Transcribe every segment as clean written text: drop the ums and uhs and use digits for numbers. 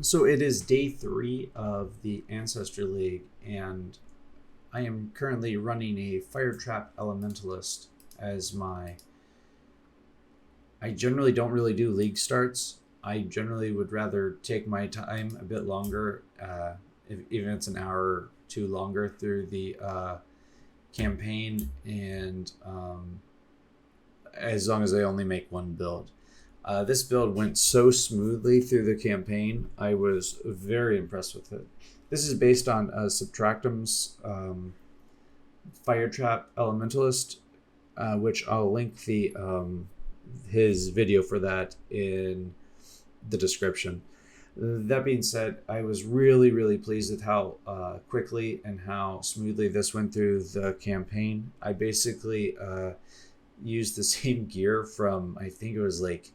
So it is day 3 of the Ancestor League, and I am currently running a Fire Trap Elementalist as my... I generally don't really do league starts. I generally would rather take my time a bit longer, even if it's an hour or two longer through the campaign, and as long as I only make one build. This build went so smoothly through the campaign. I was very impressed with it. This is based on Subtractum's Fire Trap Elementalist, which I'll link the his video for that in the description. That being said, I was really pleased with how quickly and how smoothly this went through the campaign. I basically used the same gear from, I think it was like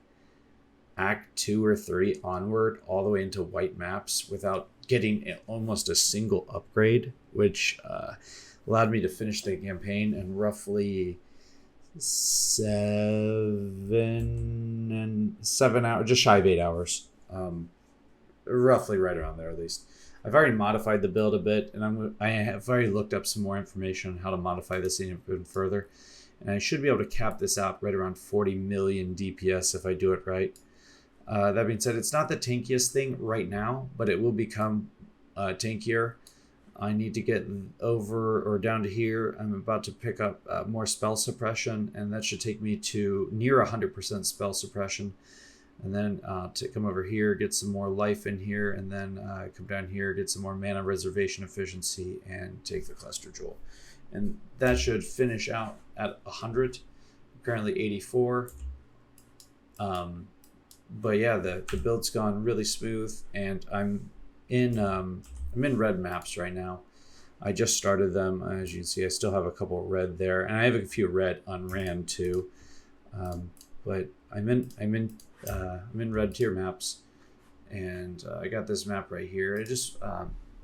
Act 2 or 3 onward, all the way into white maps without getting almost a single upgrade, which allowed me to finish the campaign in roughly 7 hours, just shy of 8 hours. Roughly right around there, at least. I've already modified the build a bit, and I have already looked up some more information on how to modify this even further, and I should be able to cap this out right around 40 million DPS if I do it right. That being said, it's not the tankiest thing right now, but it will become tankier. I need to get over or down to here. I'm about to pick up more spell suppression, and that should take me to near 100% spell suppression. And then to come over here, get some more life in here, and then come down here, get some more mana reservation efficiency, and take the Cluster Jewel. And that should finish out at 100. I'm currently 84. But yeah, the build's gone really smooth, and I'm in red maps right now. I just started them. As you can see, I still have a couple red there, and I have a few red unran too. But I'm in red tier maps, and I got this map right here. As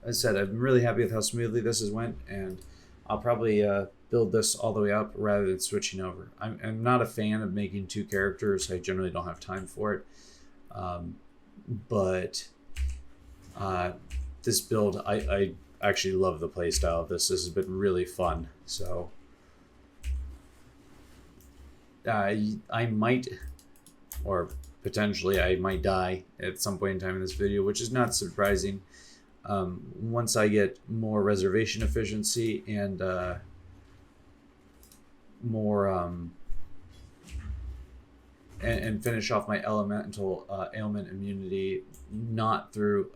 I said, I'm really happy with how smoothly this has went, and I'll probably build this all the way up rather than switching over. I'm not a fan of making 2 characters. I generally don't have time for it. But this build, I actually love the playstyle of this. This has been really fun. So I might, or potentially I might die at some point in time in this video, which is not surprising. Once I get more reservation efficiency and more and finish off my elemental ailment immunity, not through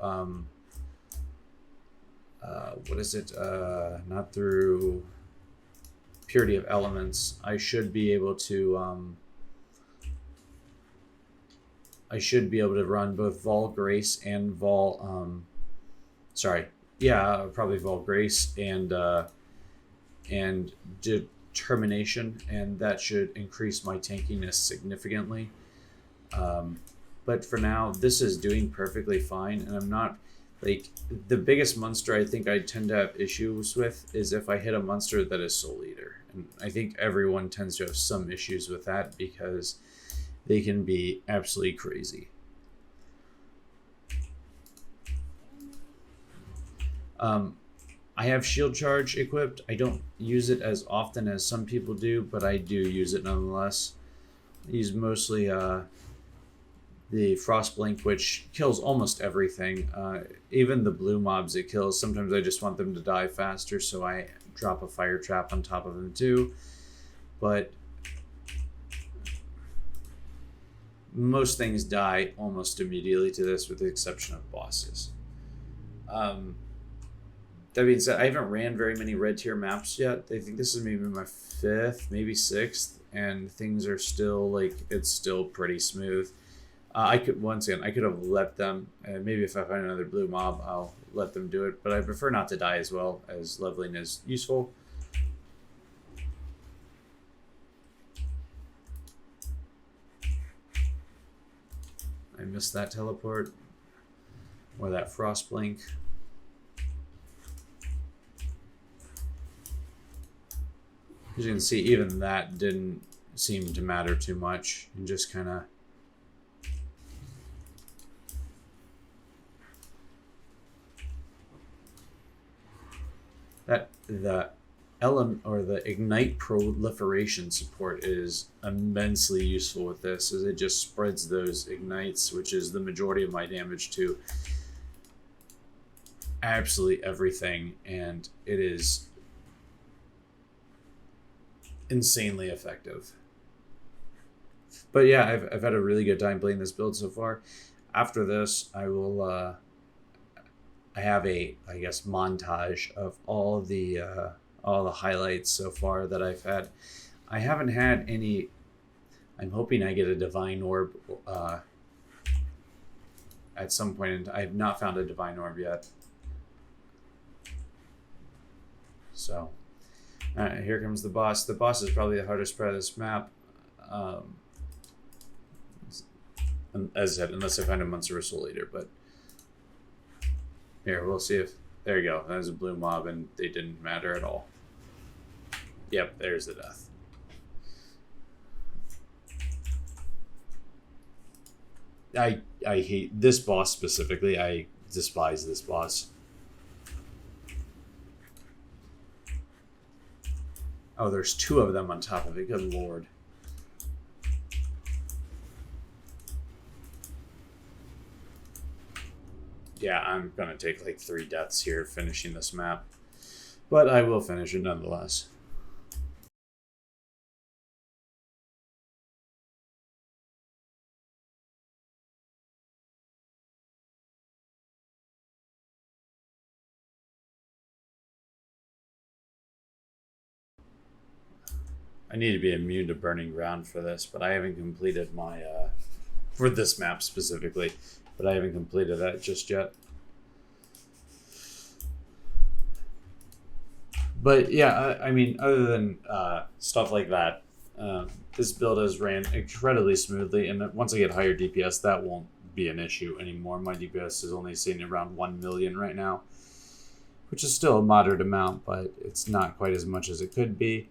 not through purity of elements. I should be able to run both Vaal Grace and Vaal probably Vaal Grace and Determination, and that should increase my tankiness significantly. But for now, this is doing perfectly fine, and I'm not like the biggest monster I think I tend to have issues with is if I hit a monster that is Soul Eater, and I think everyone tends to have some issues with that because they can be absolutely crazy. I have Shield Charge equipped. I don't use it as often as some people do, but I do use it nonetheless. I use mostly the Frost Blink, which kills almost everything. Even the blue mobs it kills, sometimes I just want them to die faster, so I drop a Fire Trap on top of them too. But most things die almost immediately to this, with the exception of bosses. That being said, I haven't ran very many red tier maps yet. I think this is maybe my 5th, maybe 6th, and things are still it's still pretty smooth. I could have let them, maybe if I find another blue mob, I'll let them do it, but I prefer not to die as well, as leveling is useful. I missed that teleport, or that Frost Blink. As you can see, even that didn't seem to matter too much, and just kind of that the the ignite proliferation support is immensely useful with this, as it just spreads those ignites, which is the majority of my damage, to absolutely everything, and it is insanely effective. But yeah, I've had a really good time playing this build so far. After this, I will I have a, I guess, montage of all the highlights so far that I've had. I haven't had any. I'm hoping I get a divine orb at some point. I have not found a divine orb yet. So here comes the boss. The boss is probably the hardest part of this map. As I said, unless I find a Monster Soul Eater, but here, we'll see if... There you go. That was a blue mob, and they didn't matter at all. Yep, there's the death. I hate this boss specifically. I despise this boss. Oh, there's two of them on top of it. Good lord. Yeah, I'm going to take like 3 deaths here finishing this map. But I will finish it nonetheless. I need to be immune to burning ground for this, but I haven't completed my... for this map specifically, but I haven't completed that just yet. But yeah, I mean, other than stuff like that, this build has ran incredibly smoothly, and once I get higher DPS, that won't be an issue anymore. My DPS is only sitting around 1 million right now, which is still a moderate amount, but it's not quite as much as it could be.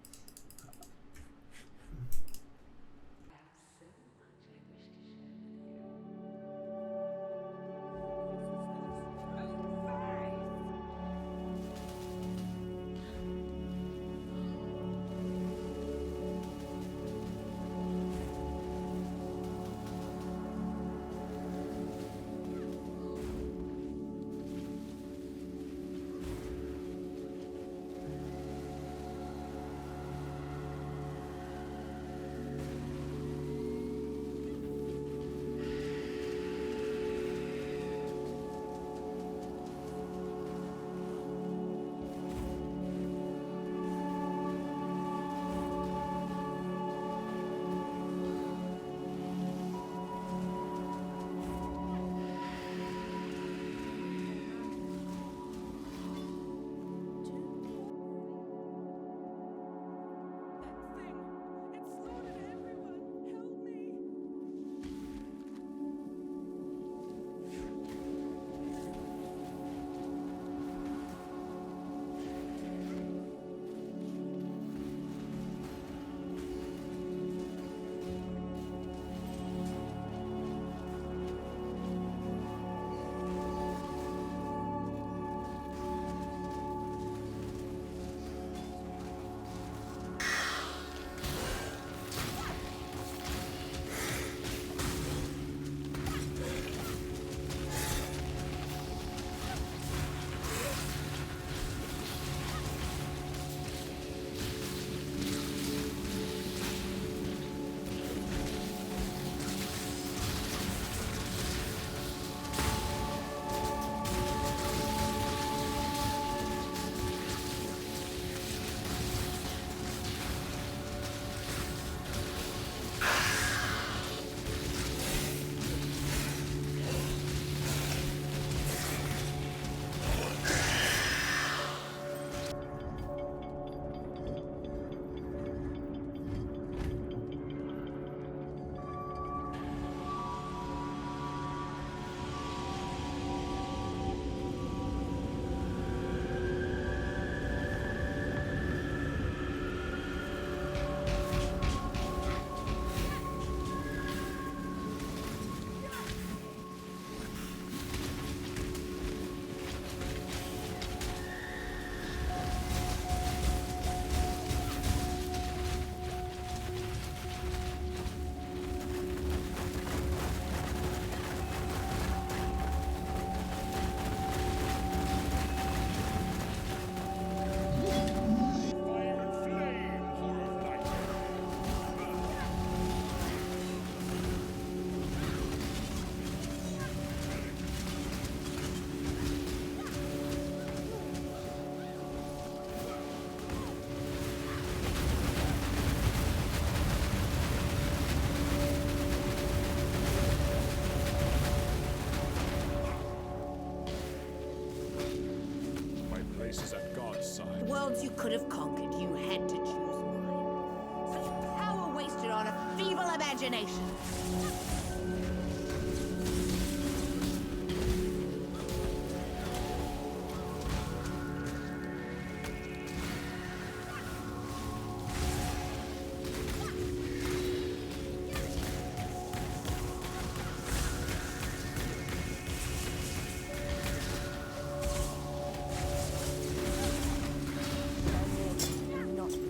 place is at God's side. Worlds you could have conquered, you had to choose mine. Such power wasted on a feeble imagination.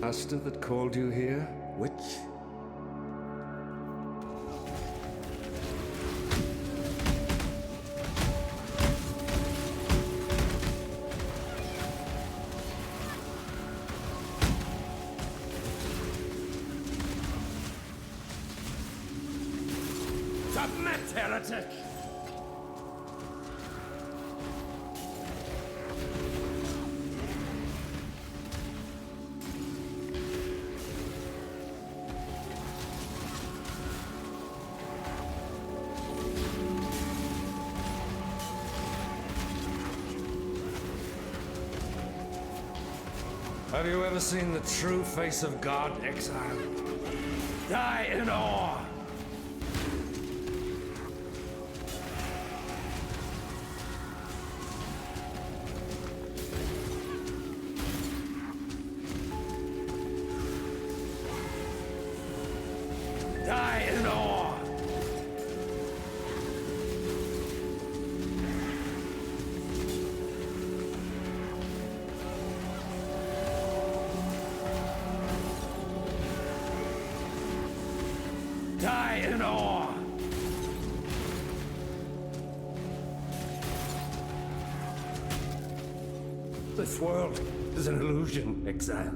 Master that called you here? Which? Submit, heretic! Have you ever seen the true face of God, Exile? Die in awe! Die in awe! Die in awe! This world is an illusion, Exile.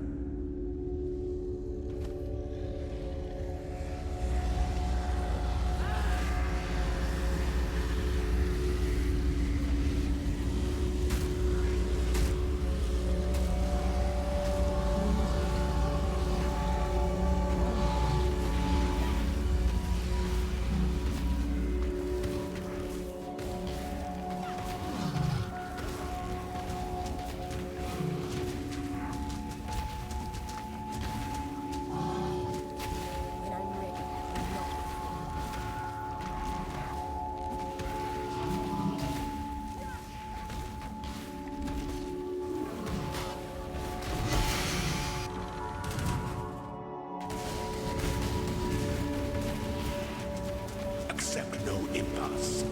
Accept no impasse.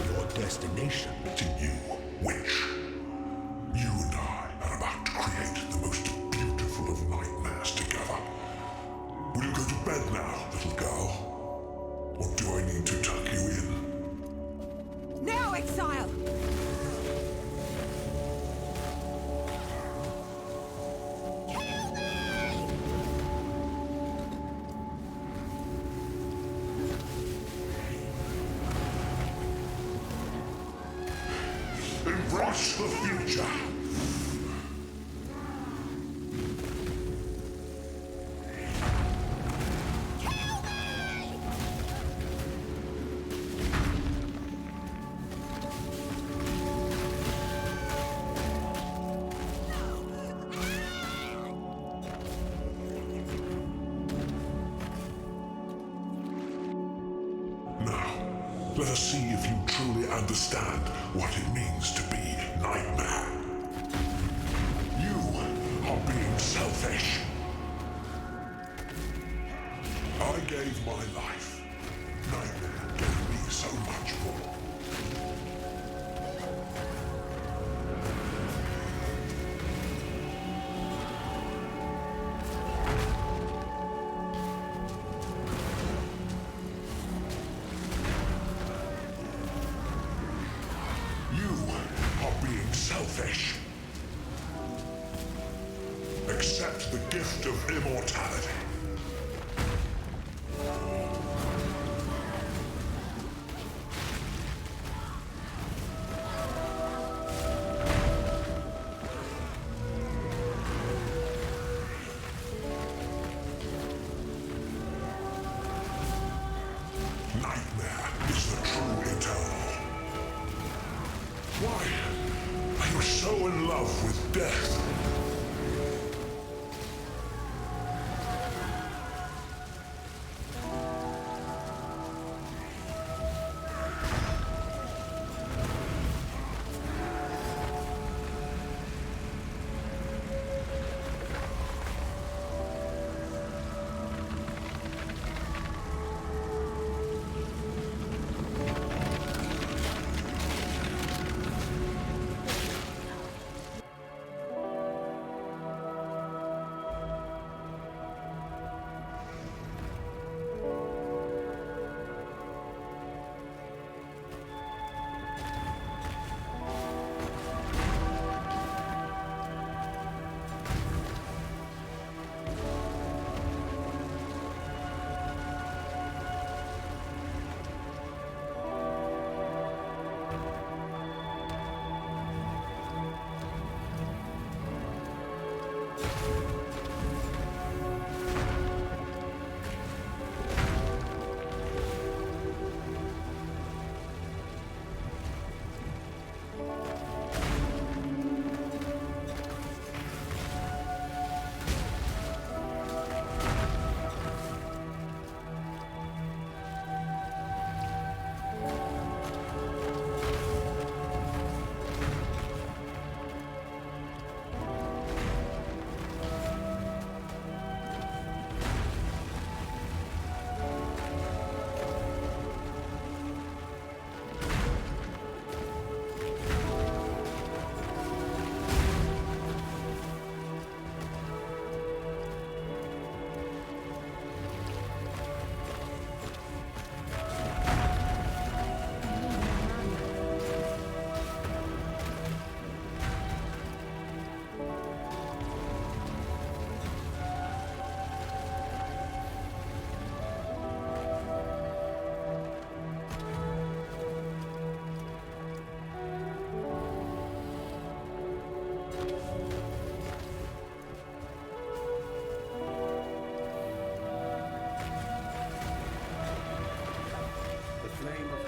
Your destination. To you, witch. You and I are about to create the most beautiful of nightmares together. Will you go to bed now, little girl? Or do I need to tuck you in? Now, Exile! Embrace the future! Let us see if you truly understand what it means to be Nightmare. You are being selfish. I gave my life. Nightmare gave me so much more. Selfish. Accept the gift of immortality. with death. The flame of